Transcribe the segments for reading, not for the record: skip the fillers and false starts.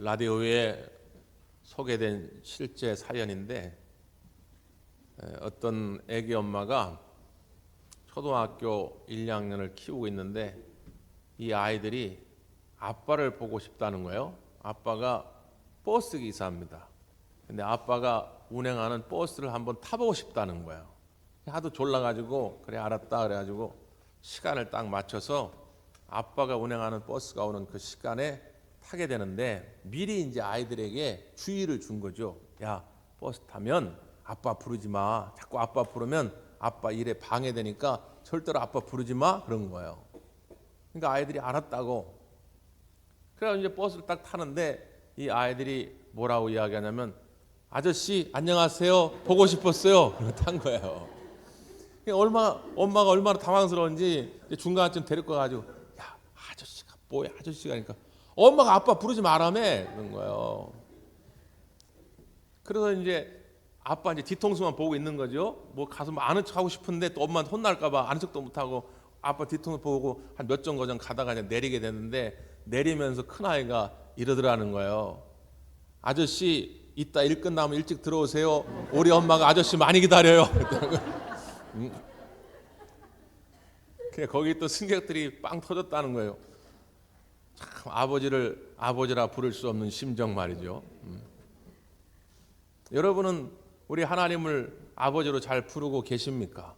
라디오에 소개된 실제 사연인데, 어떤 애기 엄마가 초등학교 1, 2학년을 키우고 있는데 이 아이들이 아빠를 보고 싶다는 거예요. 아빠가 버스 기사입니다. 근데 아빠가 운행하는 버스를 한번 타보고 싶다는 거예요. 하도 졸라가지고 그래 알았다 그래가지고 시간을 딱 맞춰서 아빠가 운행하는 버스가 오는 그 시간에 타게 되는데, 미리 이제 아이들에게 주의를 준 거죠. 야, 버스 타면 아빠 부르지 마. 자꾸 아빠 부르면 아빠 일에 방해되니까 절대로 아빠 부르지 마. 그런 거예요. 그러니까 아이들이 알았다고. 그래서 이제 버스를 딱 타는데 이 아이들이 뭐라고 이야기하냐면, 아저씨 안녕하세요. 보고 싶었어요. 그렇게 탄 거예요. 엄마가 얼마나 당황스러운지 중간쯤 데리고 가가지고, 야, 아저씨가 뭐야, 아저씨가. 그러니까 엄마가 아빠 부르지 말라며 그런 거예요. 그래서 이제 아빠 이제 뒤통수만 보고 있는 거죠. 뭐 가서 뭐 아는 척 하고 싶은데 또 엄마한테 혼날까봐 아는 척도 못하고 아빠 뒤통수 보고 한 몇 정거장 가다가 이제 내리게 됐는데, 내리면서 큰 아이가 이러더라는 거예요. 아저씨 이따 일 끝나면 일찍 들어오세요. 우리 엄마가 아저씨 많이 기다려요. 그냥 거기 또 승객들이 빵 터졌다는 거예요. 참 아버지를 아버지라 부를 수 없는 심정 말이죠. 여러분은 우리 하나님을 아버지로 잘 부르고 계십니까?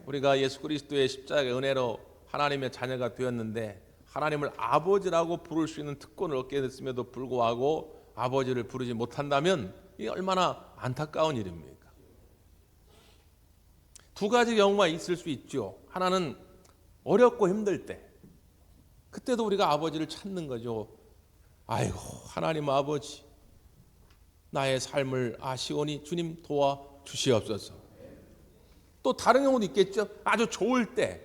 우리가 예수 그리스도의 십자가의 은혜로 하나님의 자녀가 되었는데 하나님을 아버지라고 부를 수 있는 특권을 얻게 됐음에도 불구하고 아버지를 부르지 못한다면 이게 얼마나 안타까운 일입니까? 두 가지 경우가 있을 수 있죠. 하나는 어렵고 힘들 때, 그때도 우리가 아버지를 찾는 거죠. 아이고 하나님 아버지, 나의 삶을 아시오니 주님 도와주시옵소서. 또 다른 경우도 있겠죠. 아주 좋을 때,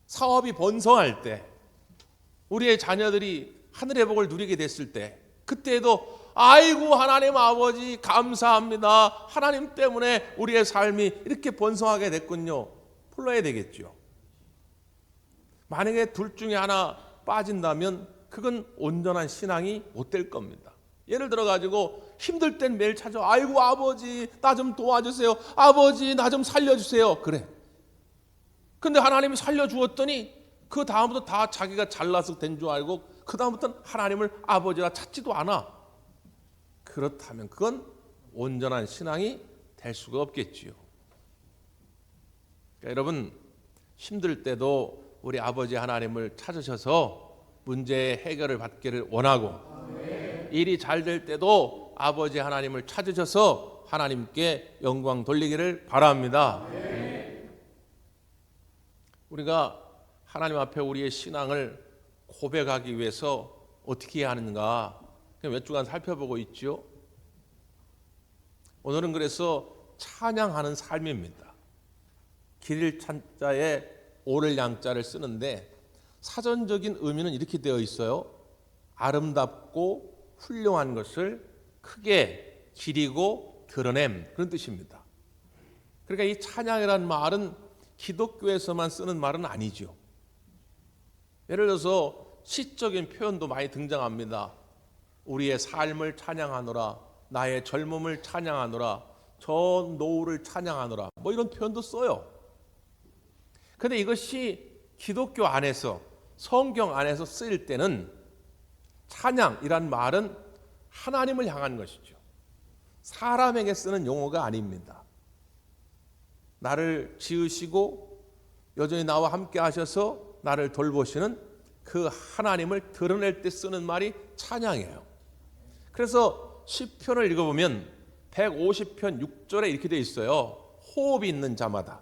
사업이 번성할 때, 우리의 자녀들이 하늘의 복을 누리게 됐을 때, 그때도 아이고 하나님 아버지 감사합니다. 하나님 때문에 우리의 삶이 이렇게 번성하게 됐군요. 불러야 되겠죠. 만약에 둘 중에 하나 빠진다면 그건 온전한 신앙이 못 될 겁니다. 예를 들어 가지고 힘들 땐 매일 찾아, 아이고 아버지 나 좀 도와주세요. 아버지 나 좀 살려주세요. 그래. 근데 하나님이 살려주었더니 그 다음부터 다 자기가 잘나서 된 줄 알고 그 다음부터는 하나님을 아버지라 찾지도 않아. 그렇다면 그건 온전한 신앙이 될 수가 없겠지요. 그러니까 여러분, 힘들 때도 우리 아버지 하나님을 찾으셔서 문제의 해결을 받기를 원하고, 일이 잘 될 때도 아버지 하나님을 찾으셔서 하나님께 영광 돌리기를 바랍니다. 우리가 하나님 앞에 우리의 신앙을 고백하기 위해서 어떻게 해야 하는가 몇 주간 살펴보고 있죠. 오늘은 그래서 찬양하는 삶입니다. 길을 찬자에 오를 양자를 쓰는데 사전적인 의미는 이렇게 되어 있어요. 아름답고 훌륭한 것을 크게 기리고 드러냄, 그런 뜻입니다. 그러니까 이 찬양이라는 말은 기독교에서만 쓰는 말은 아니죠. 예를 들어서 시적인 표현도 많이 등장합니다. 우리의 삶을 찬양하노라, 나의 젊음을 찬양하노라, 저 노후를 찬양하노라, 뭐 이런 표현도 써요. 그런데 이것이 기독교 안에서, 성경 안에서 쓰일 때는 찬양이란 말은 하나님을 향한 것이죠. 사람에게 쓰는 용어가 아닙니다. 나를 지으시고 여전히 나와 함께 하셔서 나를 돌보시는 그 하나님을 드러낼 때 쓰는 말이 찬양이에요. 그래서 시편을 읽어보면 150편 6절에 이렇게 되어 있어요. 호흡이 있는 자마다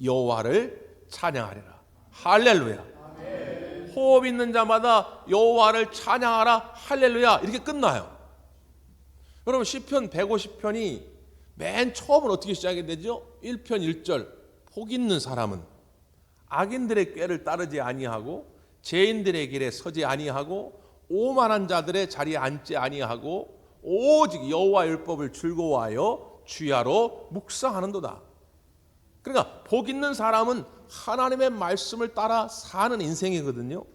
여호와를 찬양하리라. 할렐루야. 아멘. 호흡 있는 자마다 여호와를 찬양하라. 할렐루야. 이렇게 끝나요. 여러분, 시편 150편이 맨 처음은 어떻게 시작이 되죠? 1편 1절, 복 있는 사람은 악인들의 꾀를 따르지 아니하고 죄인들의 길에 서지 아니하고 오만한 자들의 자리에 앉지 아니하고 오직 여호와 율법을 즐거워하여 주야로 묵상하는도다. 그러니까 복 있는 사람은 하나님의 말씀을 따라 사는 인생이거든요.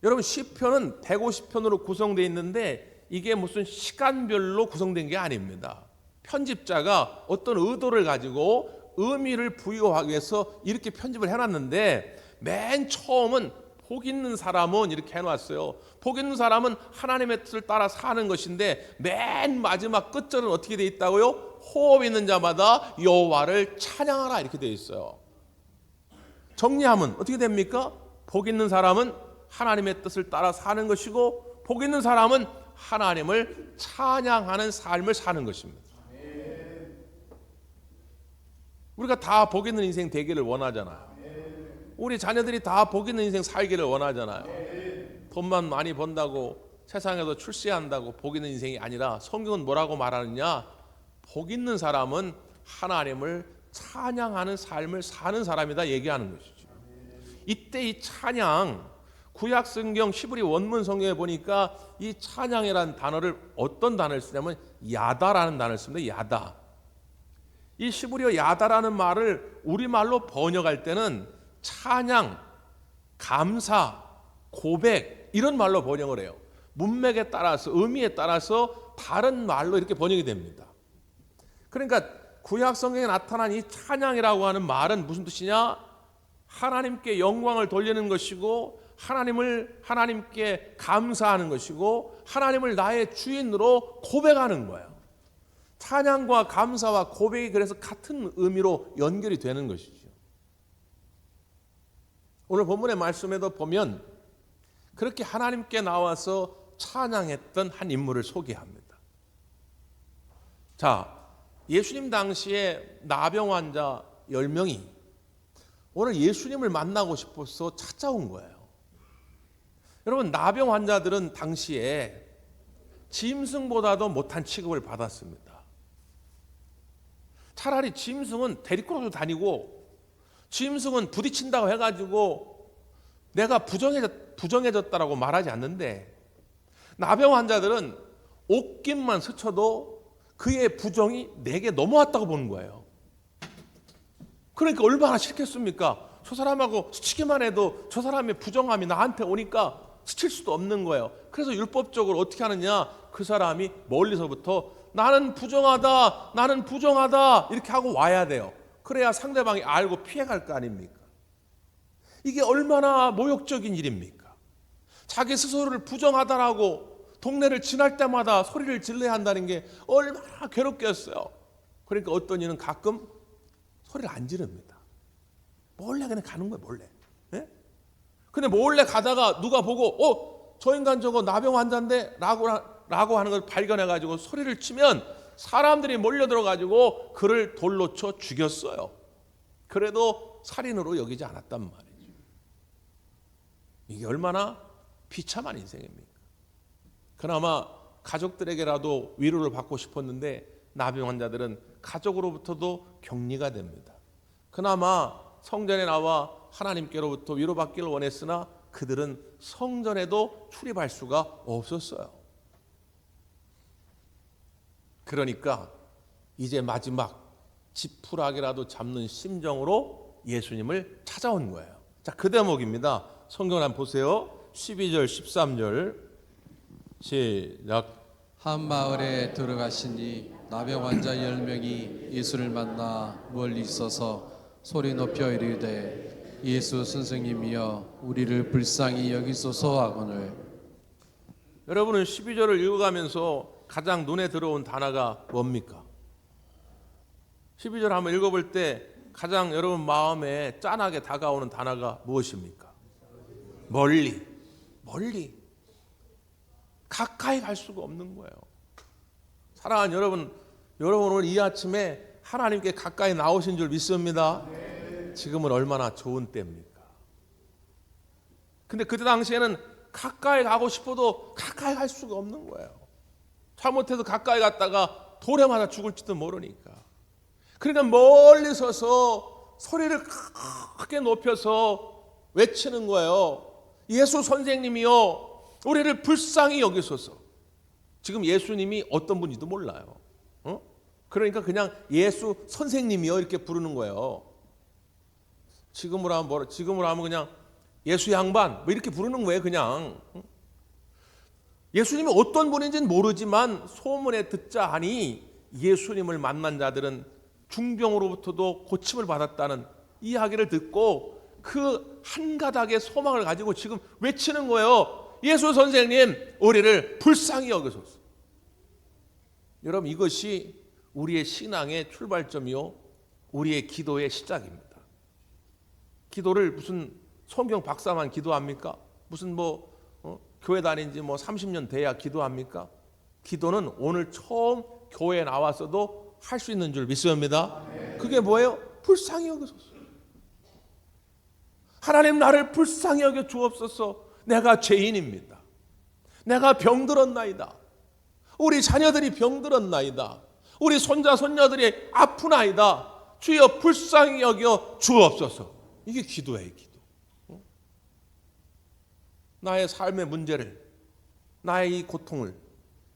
여러분 시편은 150편으로 구성되어 있는데 이게 무슨 시간별로 구성된 게 아닙니다. 편집자가 어떤 의도를 가지고 의미를 부여하기 위해서 이렇게 편집을 해놨는데 맨 처음은 복 있는 사람은 이렇게 해놨어요. 복 있는 사람은 하나님의 뜻을 따라 사는 것인데 맨 마지막 끝절은 어떻게 돼 있다고요? 호흡 있는 자마다 여호와를 찬양하라 이렇게 돼 있어요. 정리하면 어떻게 됩니까? 복 있는 사람은 하나님의 뜻을 따라 사는 것이고 복 있는 사람은 하나님을 찬양하는 삶을 사는 것입니다. 우리가 다 복 있는 인생 되기를 원하잖아요. 우리 자녀들이 다 복 있는 인생 살기를 원하잖아요. 돈만 많이 번다고 세상에서 출세한다고 복 있는 인생이 아니라 성경은 뭐라고 말하느냐? 복 있는 사람은 하나님을 찬양하는 삶을 사는 사람이다 얘기하는 것이죠. 이때 이 찬양, 구약 성경 히브리 원문 성경에 보니까 이 찬양이라는 단어를 어떤 단어를 쓰냐면 야다라는 단어를 씁니다. 야다. 이 히브리어 야다라는 말을 우리말로 번역할 때는 찬양, 감사, 고백 이런 말로 번역을 해요. 문맥에 따라서 의미에 따라서 다른 말로 이렇게 번역이 됩니다. 그러니까 구약 성경에 나타난 이 찬양이라고 하는 말은 무슨 뜻이냐? 하나님께 영광을 돌리는 것이고 하나님께 감사하는 것이고 하나님을 나의 주인으로 고백하는 거예요. 찬양과 감사와 고백이 그래서 같은 의미로 연결이 되는 것이죠. 오늘 본문의 말씀에도 보면 그렇게 하나님께 나와서 찬양했던 한 인물을 소개합니다. 자, 예수님 당시에 나병 환자 10명이 오늘 예수님을 만나고 싶어서 찾아온 거예요. 여러분, 나병 환자들은 당시에 짐승보다도 못한 취급을 받았습니다. 차라리 짐승은 데리고도 다니고 짐승은 부딪힌다고 해가지고 내가 부정해졌다라고 말하지 않는데 나병 환자들은 옷깃만 스쳐도 그의 부정이 내게 넘어왔다고 보는 거예요. 그러니까 얼마나 싫겠습니까? 저 사람하고 스치기만 해도 저 사람의 부정함이 나한테 오니까 스칠 수도 없는 거예요. 그래서 율법적으로 어떻게 하느냐? 그 사람이 멀리서부터 나는 부정하다 이렇게 하고 와야 돼요. 그래야 상대방이 알고 피해갈 거 아닙니까? 이게 얼마나 모욕적인 일입니까? 자기 스스로를 부정하다라고 동네를 지날 때마다 소리를 질러야 한다는 게 얼마나 괴롭겠어요. 그러니까 어떤 이는 가끔 소리를 안 지릅니다. 몰래 그냥 가는 거예요. 몰래. 네? 근데 몰래 가다가 누가 보고 저 인간 저거 나병 환자인데 라고 하는 걸 발견해가지고 소리를 치면 사람들이 몰려들어가지고 그를 돌로 쳐 죽였어요. 그래도 살인으로 여기지 않았단 말이죠. 이게 얼마나 비참한 인생입니까? 그나마 가족들에게라도 위로를 받고 싶었는데 나병 환자들은 가족으로부터도 격리가 됩니다. 그나마 성전에 나와 하나님께로부터 위로받기를 원했으나 그들은 성전에도 출입할 수가 없었어요. 그러니까 이제 마지막 지푸라기라도 잡는 심정으로 예수님을 찾아온 거예요. 자, 그 대목입니다. 성경을 한번 보세요. 12절 13절 시작. 한 마을에 들어가시니 나병 환자 10명이 예수를 만나 멀리 있어서 소리 높여 이르되 예수 선생님이여 우리를 불쌍히 여기소서 하거늘. 여러분은 12절을 읽어가면서 가장 눈에 들어온 단어가 뭡니까? 12절 한번 읽어볼 때 가장 여러분 마음에 짠하게 다가오는 단어가 무엇입니까? 멀리. 가까이 갈 수가 없는 거예요. 사랑하는 여러분 오늘 이 아침에 하나님께 가까이 나오신 줄 믿습니다. 지금은 얼마나 좋은 때입니까? 근데 그때 당시에는 가까이 가고 싶어도 가까이 갈 수가 없는 거예요. 잘못해서 가까이 갔다가 돌에 맞아 죽을지도 모르니까. 그러니까 멀리 서서 소리를 크게 높여서 외치는 거예요. 예수 선생님이요 우리를 불쌍히 여기소서. 지금 예수님이 어떤 분인지도 몰라요. 그러니까 그냥 예수 선생님이요 이렇게 부르는 거예요. 지금으로 하면 그냥 예수 양반 뭐 이렇게 부르는 거예요. 그냥 예수님이 어떤 분인지는 모르지만 소문에 듣자 하니 예수님을 만난 자들은 중병으로부터도 고침을 받았다는 이야기를 듣고 그 한 가닥의 소망을 가지고 지금 외치는 거예요. 예수 선생님, 우리를 불쌍히 여기소서. 여러분, 이것이 우리의 신앙의 출발점이요, 우리의 기도의 시작입니다. 기도를 무슨 성경 박사만 기도합니까? 무슨 교회 다닌 지 30년 돼야 기도합니까? 기도는 오늘 처음 교회에 나와서도 할 수 있는 줄 믿습니다. 그게 뭐예요? 불쌍히 여기소서. 하나님, 나를 불쌍히 여겨 주옵소서. 내가 죄인입니다. 내가 병들었나이다. 우리 자녀들이 병들었나이다. 우리 손자 손녀들이 아프나이다. 주여 불쌍히 여겨 주옵소서. 이게 기도예요, 기도. 나의 삶의 문제를, 나의 이 고통을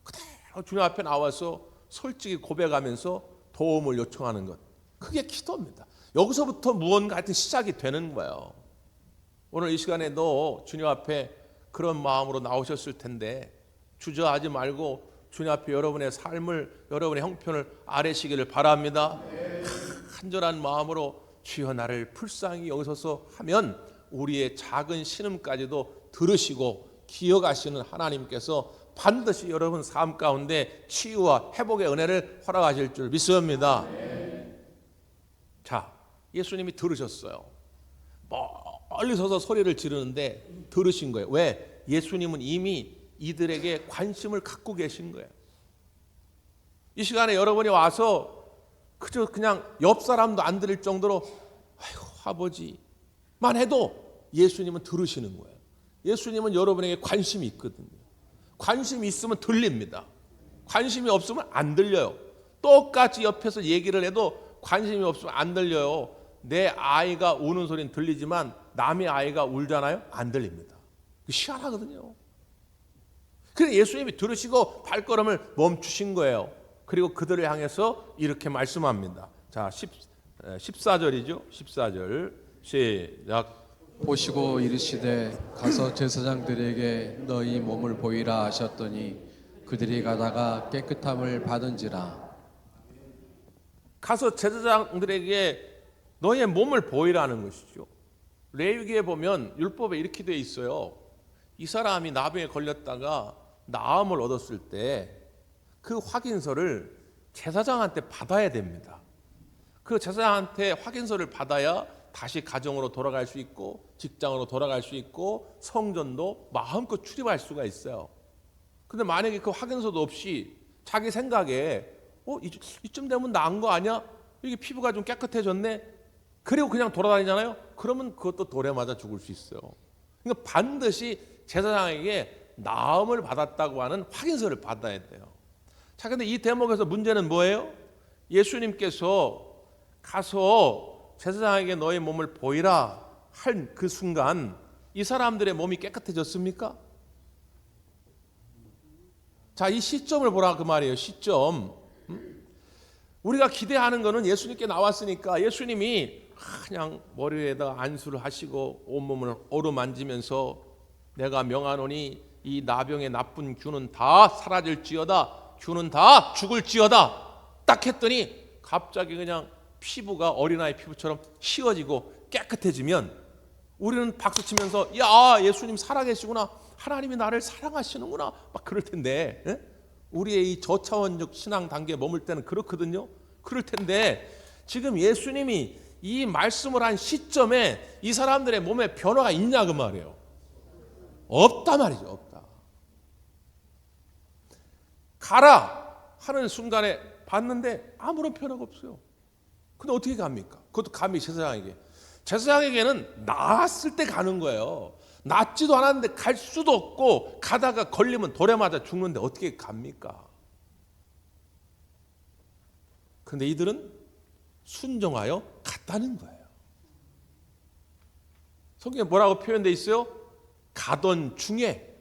그대로 주님 앞에 나와서 솔직히 고백하면서 도움을 요청하는 것, 그게 기도입니다. 여기서부터 무언가 하여튼 시작이 되는 거예요. 오늘 이 시간에도 주님 앞에 그런 마음으로 나오셨을 텐데 주저하지 말고 주님 앞에 여러분의 삶을, 여러분의 형편을 아뢰시기를 바랍니다. 간절한 마음으로 주여 나를 불쌍히 여기소서 하면 우리의 작은 신음까지도 들으시고 기억하시는 하나님께서 반드시 여러분 삶 가운데 치유와 회복의 은혜를 허락하실 줄 믿습니다. 자, 예수님이 들으셨어요. 멀리 서서 소리를 지르는데 들으신 거예요. 왜? 예수님은 이미 이들에게 관심을 갖고 계신 거예요. 이 시간에 여러분이 와서 그냥 옆 사람도 안 들을 정도로 아이고 아버지만 해도 예수님은 들으시는 거예요. 예수님은 여러분에게 관심이 있거든요. 관심이 있으면 들립니다. 관심이 없으면 안 들려요. 똑같이 옆에서 얘기를 해도 관심이 없으면 안 들려요. 내 아이가 우는 소리는 들리지만 남의 아이가 울잖아요? 안 들립니다. 희한하거든요. 그래서 예수님이 들으시고 발걸음을 멈추신 거예요. 그리고 그들을 향해서 이렇게 말씀합니다. 자, 14절이죠. 14절 시작. 보시고 이르시되 가서 제사장들에게 너희 몸을 보이라 하셨더니 그들이 가다가 깨끗함을 받은지라. 가서 제사장들에게 너의 몸을 보이라는 것이죠. 레위기에 보면 율법에 이렇게 돼 있어요. 이 사람이 나병에 걸렸다가 나음을 얻었을 때 그 확인서를 제사장한테 받아야 됩니다. 그 제사장한테 확인서를 받아야 다시 가정으로 돌아갈 수 있고 직장으로 돌아갈 수 있고 성전도 마음껏 출입할 수가 있어요. 근데 만약에 그 확인서도 없이 자기 생각에 이쯤 되면 나은 거 아니야? 이게 피부가 좀 깨끗해졌네? 그리고 그냥 돌아다니잖아요? 그러면 그것도 돌에 맞아 죽을 수 있어요. 그러니까 반드시 제사장에게 나음을 받았다고 하는 확인서를 받아야 돼요. 자, 근데 이 대목에서 문제는 뭐예요? 예수님께서 가서 제사장에게 너의 몸을 보이라 할 그 순간 이 사람들의 몸이 깨끗해졌습니까? 자, 이 시점을 보라 그 말이에요. 시점. 우리가 기대하는 거는 예수님께 나왔으니까 예수님이 그냥 머리에다 안수를 하시고 온몸을 어루만지면서 내가 명하노니 이 나병의 나쁜 균은 다 사라질지어다, 균은 다 죽을지어다 딱 했더니 갑자기 그냥 피부가 어린아이 피부처럼 휘어지고 깨끗해지면 우리는 박수치면서 야, 예수님 살아계시구나, 하나님이 나를 사랑하시는구나 막 그럴 텐데, 우리의 이 저차원적 신앙 단계에 머물 때는 그렇거든요. 그럴 텐데 지금 예수님이 이 말씀을 한 시점에 이 사람들의 몸에 변화가 있냐 그 말이에요. 없다 말이죠. 없다. 가라 하는 순간에 봤는데 아무런 변화가 없어요. 근데 어떻게 갑니까? 그것도 감히 제사장에게. 제사장에게는 나았을 때 가는 거예요. 낫지도 않았는데 갈 수도 없고 가다가 걸리면 돌에 맞아 죽는데 어떻게 갑니까? 근데 이들은 순종하여 갔다는 거예요. 성경에 뭐라고 표현되어 있어요? 가던 중에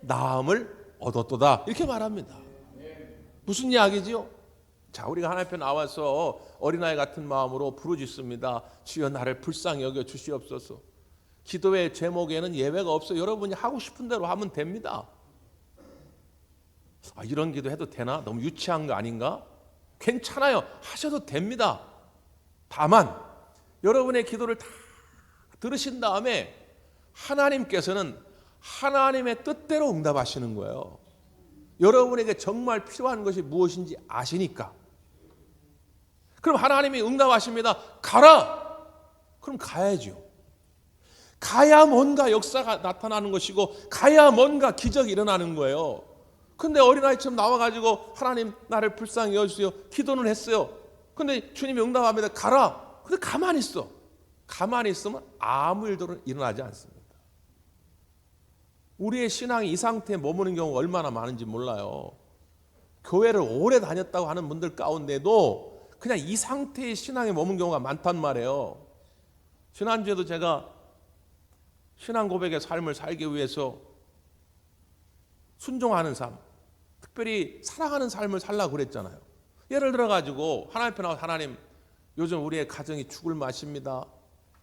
나음을 얻었도다 이렇게 말합니다. 무슨 이야기지요? 자, 우리가 하나님 앞에 나와서 어린아이 같은 마음으로 부르짖습니다. 주여 나를 불쌍히 여겨 주시옵소서. 기도의 제목에는 예외가 없어요. 여러분이 하고 싶은 대로 하면 됩니다. 이런 기도 해도 되나? 너무 유치한 거 아닌가? 괜찮아요. 하셔도 됩니다. 다만 여러분의 기도를 다 들으신 다음에 하나님께서는 하나님의 뜻대로 응답하시는 거예요. 여러분에게 정말 필요한 것이 무엇인지 아시니까. 그럼 하나님이 응답하십니다. 가라! 그럼 가야죠. 가야 뭔가 역사가 나타나는 것이고 가야 뭔가 기적이 일어나는 거예요. 근데 어린아이처럼 나와가지고 하나님 나를 불쌍히 여주세요. 기도는 했어요. 근데 주님이 응답합니다. 가라! 근데 가만히 있어. 가만히 있으면 아무 일도 일어나지 않습니다. 우리의 신앙이 이 상태에 머무는 경우가 얼마나 많은지 몰라요. 교회를 오래 다녔다고 하는 분들 가운데도 그냥 이 상태의 신앙에 머문 경우가 많단 말이에요. 지난주에도 제가 신앙 고백의 삶을 살기 위해서 순종하는 삶, 특별히 사랑하는 삶을 살라고 그랬잖아요. 예를 들어가지고 하나님 앞에 나와 하나님, 요즘 우리의 가정이 죽을 맛입니다.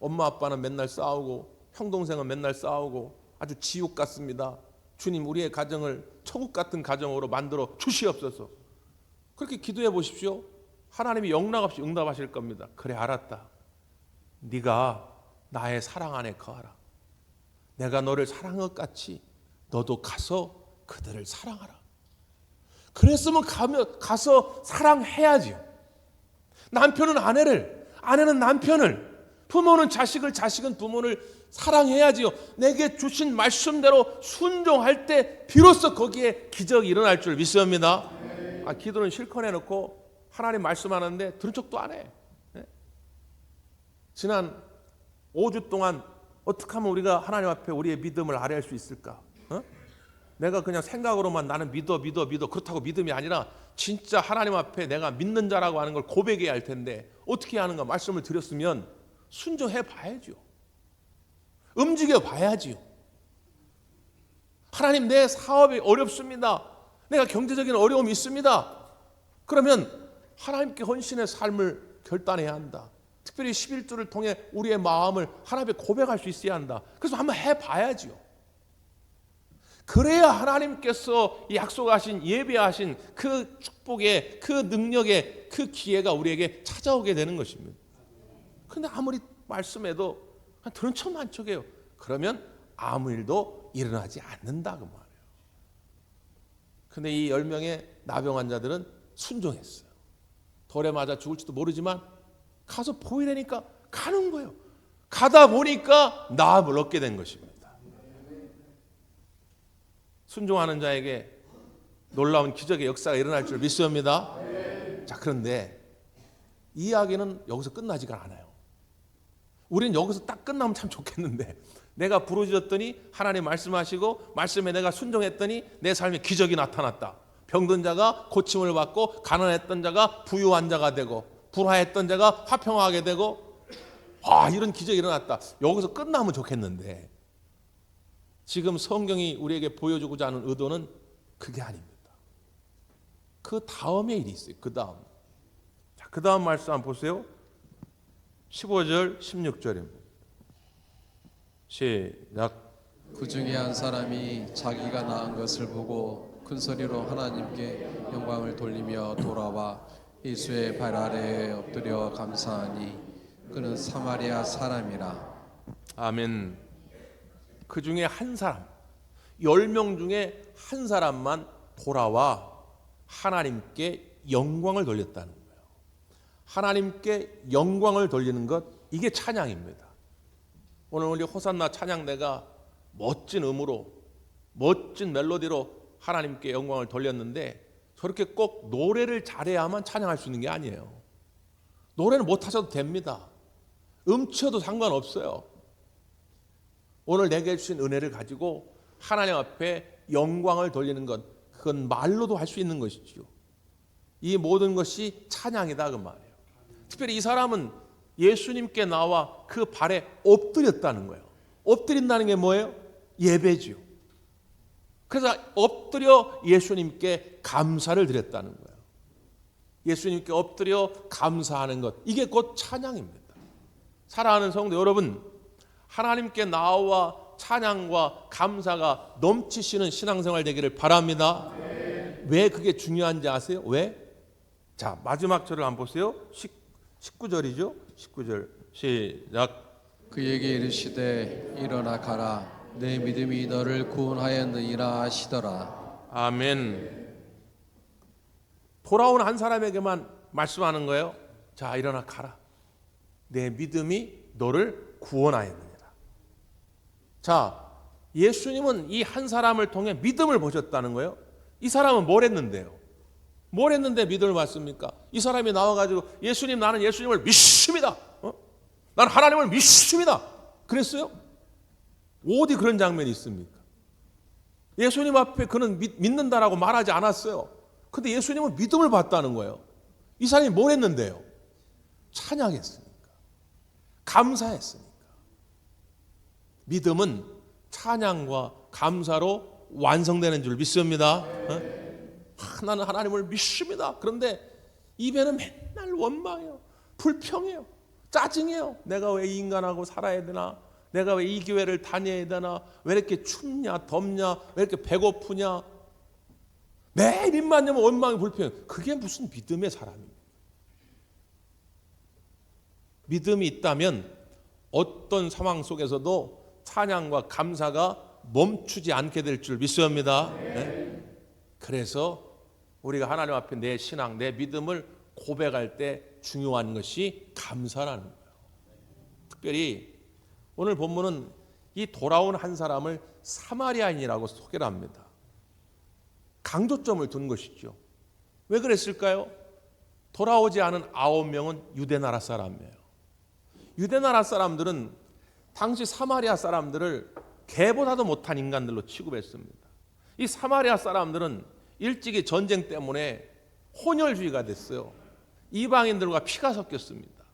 엄마 아빠는 맨날 싸우고 형 동생은 맨날 싸우고 아주 지옥 같습니다. 주님, 우리의 가정을 천국 같은 가정으로 만들어 주시옵소서. 그렇게 기도해 보십시오. 하나님이 영락없이 응답하실 겁니다. 그래, 알았다. 네가 나의 사랑 안에 거하라. 내가 너를 사랑한 것 같이 너도 가서 그들을 사랑하라. 그랬으면 가서 사랑해야지요. 남편은 아내를, 아내는 남편을, 부모는 자식을, 자식은 부모를 사랑해야지요. 내게 주신 말씀대로 순종할 때 비로소 거기에 기적이 일어날 줄 믿습니다. 기도는 실컷 해놓고 하나님 말씀하는데 들은 척도 안 해. 지난 5주 동안 어떻게 하면 우리가 하나님 앞에 우리의 믿음을 아뢰할 수 있을까? 내가 그냥 생각으로만 나는 믿어 그렇다고 믿음이 아니라 진짜 하나님 앞에 내가 믿는 자라고 하는 걸 고백해야 할 텐데 어떻게 하는가 말씀을 드렸으면 순종해 봐야죠. 움직여 봐야지요. 하나님, 내 사업이 어렵습니다. 내가 경제적인 어려움이 있습니다. 그러면 하나님께 헌신의 삶을 결단해야 한다. 특별히 11조를 통해 우리의 마음을 하나님께 고백할 수 있어야 한다. 그래서 한번 해봐야지요. 그래야 하나님께서 약속하신, 예배하신 그 축복의, 그 능력의 그 기회가 우리에게 찾아오게 되는 것입니다. 그런데 아무리 말씀해도 들은 척만 척해요. 그러면 아무 일도 일어나지 않는다 그 말이에요. 그런데 이 10명의 나병 환자들은 순종했어요. 돌에 맞아 죽을지도 모르지만 가서 보이라니까 가는 거예요. 가다 보니까 나음을 얻게 된 것입니다. 순종하는 자에게 놀라운 기적의 역사가 일어날 줄 믿습니다. 자, 그런데 이야기는 여기서 끝나지가 않아요. 우리는 여기서 딱 끝나면 참 좋겠는데 내가 부르짖었더니 하나님 말씀하시고 말씀에 내가 순종했더니 내 삶에 기적이 나타났다. 병든 자가 고침을 받고 가난했던 자가 부유한 자가 되고 불화했던 자가 화평하게 되고 이런 기적이 일어났다. 여기서 끝나면 좋겠는데 지금 성경이 우리에게 보여주고자 하는 의도는 그게 아닙니다. 그 다음에 일이 있어요. 그 다음. 자, 그 다음 말씀 한번 보세요. 15절 16절입니다. 시작. 그 중에 한 사람이 자기가 낳은 것을 보고 큰 소리로 하나님께 영광을 돌리며 돌아와 예수의 발 아래에 엎드려 감사하니 그는 사마리아 사람이라. 아멘. 그 중에 한 사람, 10명 중에 한 사람만 돌아와 하나님께 영광을 돌렸다는 거예요. 하나님께 영광을 돌리는 것, 이게 찬양입니다. 오늘 우리 호산나 찬양대가 멋진 음으로, 멋진 멜로디로 하나님께 영광을 돌렸는데 저렇게 꼭 노래를 잘해야만 찬양할 수 있는 게 아니에요. 노래는 못하셔도 됩니다. 음치여도 상관없어요. 오늘 내게 주신 은혜를 가지고 하나님 앞에 영광을 돌리는 것, 그건 말로도 할 수 있는 것이죠. 이 모든 것이 찬양이다 그 말이에요. 특별히 이 사람은 예수님께 나와 그 발에 엎드렸다는 거예요. 엎드린다는 게 뭐예요? 예배지요. 그래서 엎드려 예수님께 감사를 드렸다는 거예요. 예수님께 엎드려 감사하는 것, 이게 곧 찬양입니다. 사랑하는 성도 여러분, 하나님께 나와 찬양과 감사가 넘치시는 신앙생활 되기를 바랍니다. 왜 그게 중요한지 아세요? 왜? 자, 마지막 절을 한번 보세요. 19절이죠. 19절 시작. 그에게 이르시되 일어나 가라 내 믿음이 너를 구원하였느니라 하시더라. 아멘. 돌아온 한 사람에게만 말씀하는 거예요. 자, 일어나 가라. 내 믿음이 너를 구원하였느니라. 자, 예수님은 이 한 사람을 통해 믿음을 보셨다는 거예요. 이 사람은 뭘 했는데요? 뭘 했는데 믿음을 받습니까? 이 사람이 나와가지고 예수님, 나는 예수님을 믿습니다. 나는 하나님을 믿습니다. 그랬어요? 어디 그런 장면이 있습니까? 예수님 앞에 그는 믿는다라고 말하지 않았어요. 근데 예수님은 믿음을 받다는 거예요. 이 사람이 뭘 했는데요? 찬양했으니까. 감사했으니까. 믿음은 찬양과 감사로 완성되는 줄 믿습니다. 나는 하나님을 믿습니다. 그런데 입에는 맨날 원망해요. 불평해요. 짜증해요. 내가 왜 이 인간하고 살아야 되나? 내가 왜 이 교회를 다녀야 되나? 왜 이렇게 춥냐 덥냐? 왜 이렇게 배고프냐? 매일 입만 열면 원망이 불평해. 그게 무슨 믿음의 사람입니까? 믿음이 있다면 어떤 상황 속에서도 찬양과 감사가 멈추지 않게 될 줄 믿습니다. 네? 그래서 우리가 하나님 앞에 내 신앙, 내 믿음을 고백할 때 중요한 것이 감사라는 거예요. 특별히 오늘 본문은 이 돌아온 한 사람을 사마리아인이라고 소개를 합니다. 강조점을 둔 것이죠. 왜 그랬을까요? 돌아오지 않은 9명은 유대나라 사람이에요. 유대나라 사람들은 당시 사마리아 사람들을 개보다도 못한 인간들로 취급했습니다. 이 사마리아 사람들은 일찍이 전쟁 때문에 혼혈주의가 됐어요. 이방인들과 피가 섞였습니다.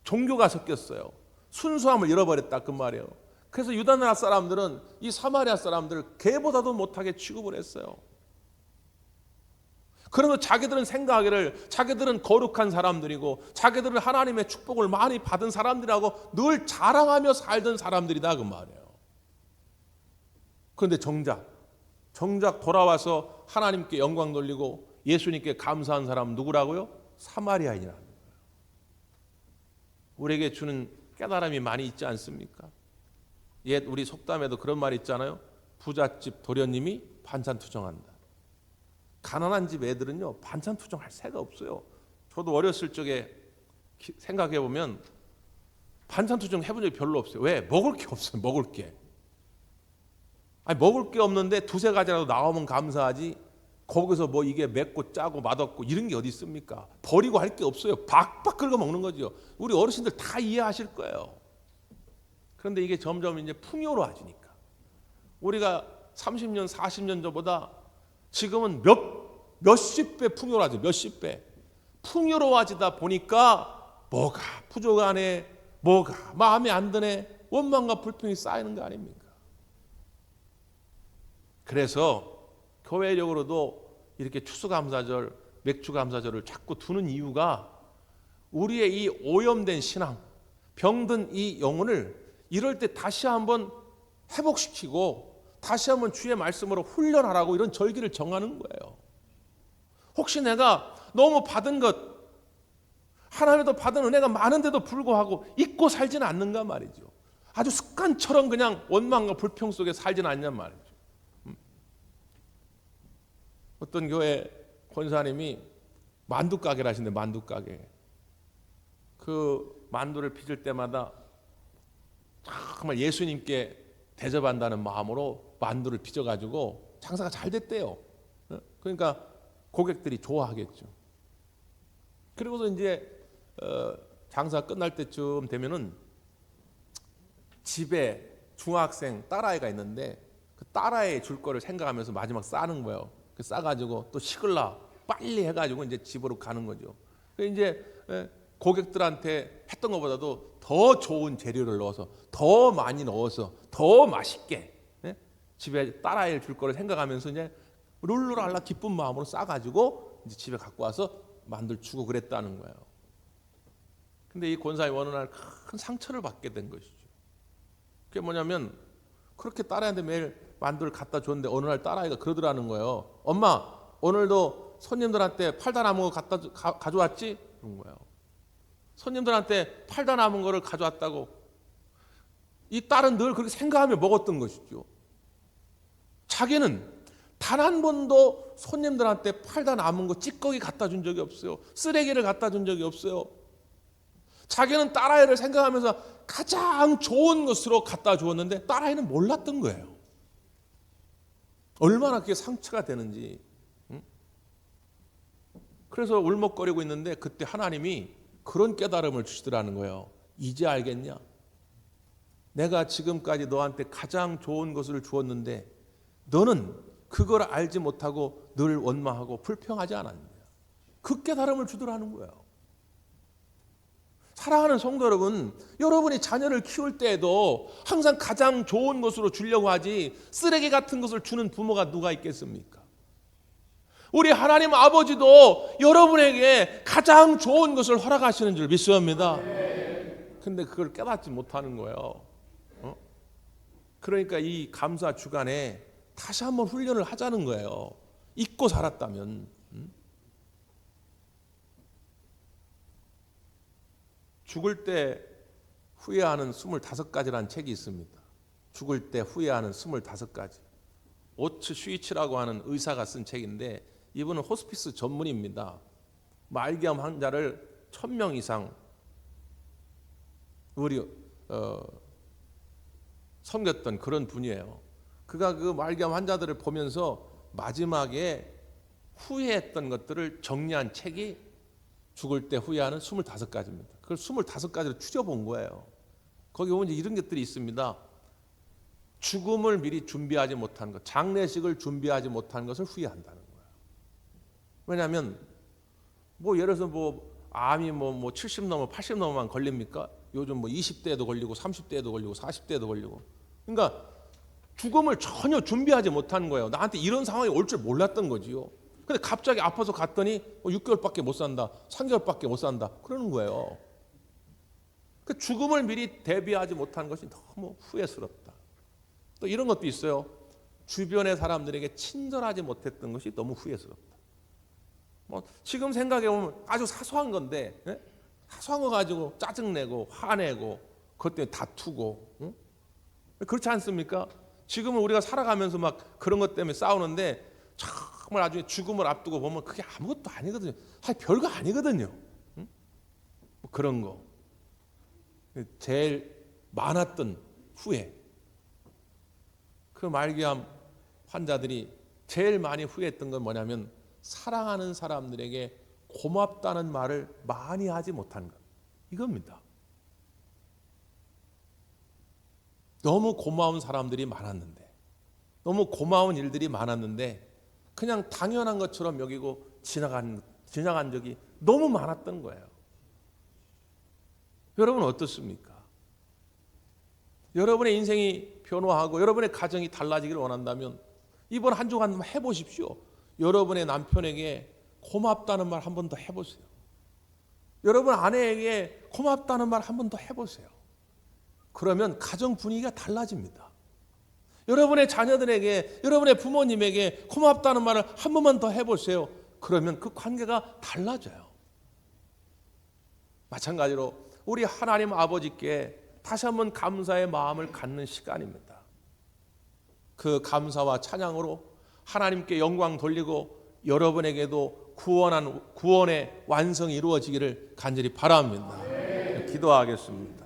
종교가 섞였어요. 순수함을 잃어버렸다 그 말이에요. 그래서 유다나라 사람들은 이 사마리아 사람들을 개보다도 못하게 취급을 했어요. 그러면 자기들은 생각하기를 자기들은 거룩한 사람들이고 자기들은 하나님의 축복을 많이 받은 사람들이라고 늘 자랑하며 살던 사람들이다 그 말이에요. 그런데 정작 돌아와서 하나님께 영광 돌리고 예수님께 감사한 사람은 누구라고요? 사마리아인이라는 거예요. 우리에게 주는 깨달음이 많이 있지 않습니까? 옛 우리 속담에도 그런 말이 있잖아요. 부잣집 도련님이 반찬 투정한다. 가난한 집 애들은요 반찬 투정할 새가 없어요. 저도 어렸을 적에 생각해 보면 반찬 투정 해본 적이 별로 없어요. 왜? 먹을 게 없어요. 먹을 게. 아니 먹을 게 없는데 두세 가지라도 나오면 감사하지. 거기서 뭐 이게 맵고 짜고 맛없고 이런 게 어디 있습니까? 버리고 할 게 없어요. 박박 긁어 먹는 거죠. 우리 어르신들 다 이해하실 거예요. 그런데 이게 점점 이제 풍요로워지니까 우리가 30년, 40년 전보다 지금은 몇십 배 풍요로워져. 몇십 배. 풍요로워지다 보니까 뭐가 부족하네, 뭐가 마음에 안 드네, 원망과 불평이 쌓이는 거 아닙니까? 그래서 교회적으로도 이렇게 추수감사절, 맥주감사절을 자꾸 두는 이유가 우리의 이 오염된 신앙, 병든 이 영혼을 이럴 때 다시 한번 회복시키고 다시 한번 주의 말씀으로 훈련하라고 이런 절기를 정하는 거예요. 혹시 내가 너무 받은 것, 하나님에도 받은 은혜가 많은데도 불구하고 잊고 살지는 않는가 말이죠. 아주 습관처럼 그냥 원망과 불평 속에 살지는 않냔 말이죠. 어떤 교회 권사님이 만두 가게를 하시는데 만두 가게. 그 만두를 빚을 때마다 정말 예수님께 대접한다는 마음으로 만두를 빚어가지고 장사가 잘 됐대요. 그러니까 고객들이 좋아하겠죠. 그리고서 이제 장사 끝날 때쯤 되면은 집에 중학생 딸아이가 있는데 그 딸아이 줄 거를 생각하면서 마지막 싸는 거예요. 그 싸가지고 또 식을라 빨리 해가지고 이제 집으로 가는 거죠. 이제 고객들한테 했던 것보다도 더 좋은 재료를 넣어서 더 많이 넣어서 더 맛있게 집에 딸아이를 줄 거를 생각하면서 이제 룰루랄라 기쁜 마음으로 싸가지고 이제 집에 갖고 와서 만들 주고 그랬다는 거예요. 근데 이 권사의 어느 날 큰 상처를 받게 된 것이죠. 그게 뭐냐면 그렇게 딸아이한테 매일 만두를 갖다 줬는데 어느 날 딸아이가 그러더라는 거예요. 엄마, 오늘도 손님들한테 팔다 남은 거 가져왔지? 그런 거예요. 손님들한테 팔다 남은 거를 가져왔다고. 이 딸은 늘 그렇게 생각하며 먹었던 것이죠. 자기는 단 한 번도 손님들한테 팔다 남은 거 찌꺼기 갖다 준 적이 없어요. 쓰레기를 갖다 준 적이 없어요. 자기는 딸아이를 생각하면서 가장 좋은 것으로 갖다 주었는데 딸아이는 몰랐던 거예요. 얼마나 그게 상처가 되는지. 그래서 울먹거리고 있는데 그때 하나님이 그런 깨달음을 주시더라는 거예요. 이제 알겠냐? 내가 지금까지 너한테 가장 좋은 것을 주었는데 너는 그걸 알지 못하고 늘 원망하고 불평하지 않았냐? 그 깨달음을 주더라는 거예요. 사랑하는 성도 여러분, 여러분이 자녀를 키울 때에도 항상 가장 좋은 것으로 주려고 하지 쓰레기 같은 것을 주는 부모가 누가 있겠습니까? 우리 하나님 아버지도 여러분에게 가장 좋은 것을 허락하시는 줄 믿습니다. 근데 그걸 깨닫지 못하는 거예요. 그러니까 이 감사 주간에 다시 한번 훈련을 하자는 거예요. 잊고 살았다면. 죽을 때 후회하는 25가지라는 책이 있습니다. 죽을 때 후회하는 25가지. 오츠 슈이치라고 하는 의사가 쓴 책인데 이분은 호스피스 전문입니다. 말기암 환자를 1000명 이상 섬겼던 그런 분이에요. 그가 그 말기암 환자들을 보면서 마지막에 후회했던 것들을 정리한 책이 죽을 때 후회하는 25가지입니다. 그걸 25가지로 추려본 거예요. 거기 보면 이런 것들이 있습니다. 죽음을 미리 준비하지 못한 것, 장례식을 준비하지 못한 것을 후회한다는 거예요. 왜냐하면 예를 들어서 암이 70 넘어 80 넘어만 걸립니까? 요즘 20대에도 걸리고 30대에도 걸리고 40대에도 걸리고. 그러니까 죽음을 전혀 준비하지 못한 거예요. 나한테 이런 상황이 올 줄 몰랐던 거지요. 근데 갑자기 아파서 갔더니 6개월밖에 못 산다, 3개월밖에 못 산다 그러는 거예요. 그 죽음을 미리 대비하지 못한 것이 너무 후회스럽다. 또 이런 것도 있어요. 주변의 사람들에게 친절하지 못했던 것이 너무 후회스럽다. 지금 생각해 보면 아주 사소한 건데, 사소한 거 가지고 짜증내고 화내고 그것 때문에 다투고, 그렇지 않습니까? 지금은 우리가 살아가면서 막 그런 것 때문에 싸우는데 정말 나중에 죽음을 앞두고 보면 그게 아무것도 아니거든요. 사실 별거 아니거든요. 그런 거. 제일 많았던 후회. 그 말기암 환자들이 제일 많이 후회했던 건 뭐냐면 사랑하는 사람들에게 고맙다는 말을 많이 하지 못한 것. 이겁니다. 너무 고마운 사람들이 많았는데, 너무 고마운 일들이 많았는데 그냥 당연한 것처럼 여기고 지나간 적이 너무 많았던 거예요. 여러분은 어떻습니까? 여러분의 인생이 변화하고 여러분의 가정이 달라지기를 원한다면 이번 한 주간 한번 해보십시오. 여러분의 남편에게 고맙다는 말 한 번 더 해보세요. 여러분 아내에게 고맙다는 말 한 번 더 해보세요. 그러면 가정 분위기가 달라집니다. 여러분의 자녀들에게, 여러분의 부모님에게 고맙다는 말을 한 번만 더 해보세요. 그러면 그 관계가 달라져요. 마찬가지로 우리 하나님 아버지께 다시 한번 감사의 마음을 갖는 시간입니다. 그 감사와 찬양으로 하나님께 영광 돌리고 여러분에게도 구원의 완성이 이루어지기를 간절히 바랍니다. 기도하겠습니다.